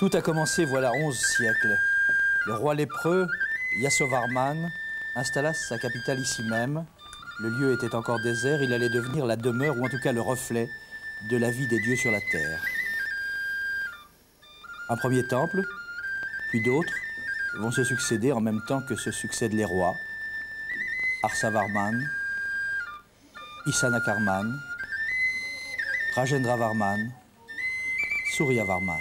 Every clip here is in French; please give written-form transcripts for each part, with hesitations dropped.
Tout a commencé voilà 11 siècles. Le roi lépreux, Yasovarman, installa sa capitale ici même. Le lieu était encore désert, il allait devenir la demeure, ou en tout cas le reflet, de la vie des dieux sur la terre. Un premier temple, puis d'autres, vont se succéder en même temps que se succèdent les rois. Arsavarman, Isanakarman, Rajendravarman, Suryavarman.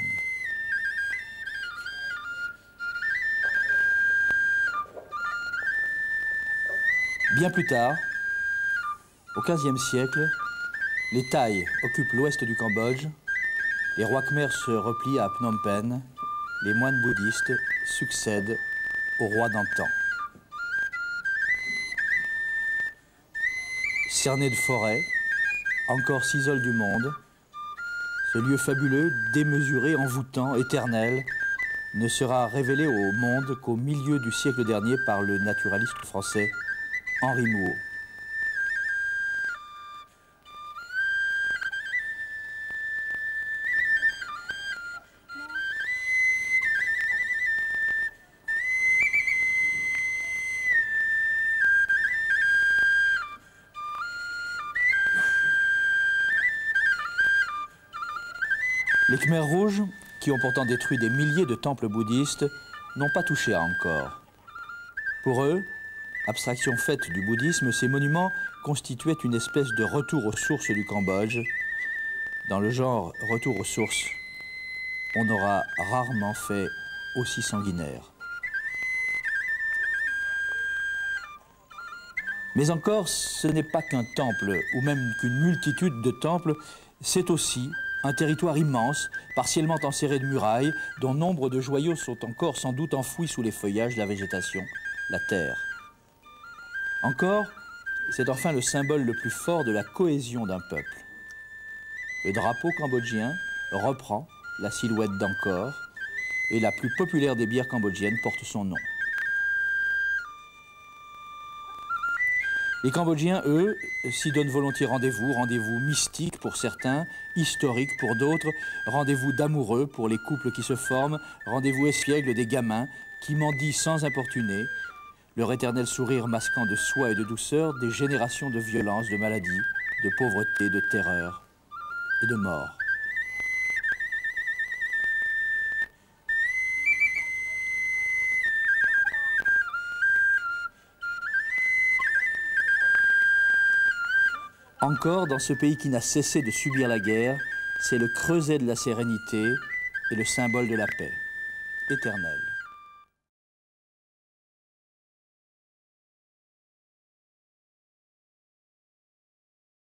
Bien plus tard, au XVe siècle, les Thaïs occupent l'ouest du Cambodge, les rois khmers se replient à Phnom Penh, les moines bouddhistes succèdent aux rois d'antan. Cerné de forêt, encore s'isole du monde, ce lieu fabuleux, démesuré, envoûtant, éternel, ne sera révélé au monde qu'au milieu du siècle dernier par le naturaliste français Henri Mouhot. Les Khmers rouges, qui ont pourtant détruit des milliers de temples bouddhistes, n'ont pas touché à Angkor. Pour eux, abstraction faite du bouddhisme, ces monuments constituaient une espèce de retour aux sources du Cambodge. Dans le genre retour aux sources, on aura rarement fait aussi sanguinaire. Mais encore, ce n'est pas qu'un temple, ou même qu'une multitude de temples, c'est aussi un territoire immense, partiellement enserré de murailles, dont nombre de joyaux sont encore sans doute enfouis sous les feuillages de la végétation, la terre. Angkor, c'est enfin le symbole le plus fort de la cohésion d'un peuple. Le drapeau cambodgien reprend la silhouette d'Angkor, et la plus populaire des bières cambodgiennes porte son nom. Les Cambodgiens, eux, s'y donnent volontiers rendez-vous, rendez-vous mystique pour certains, historique pour d'autres, rendez-vous d'amoureux pour les couples qui se forment, rendez-vous espiègle des gamins qui mendient sans importuner, leur éternel sourire masquant de soie et de douceur des générations de violence, de maladie, de pauvreté, de terreur et de mort. Encore, dans ce pays qui n'a cessé de subir la guerre, c'est le creuset de la sérénité et le symbole de la paix éternelle.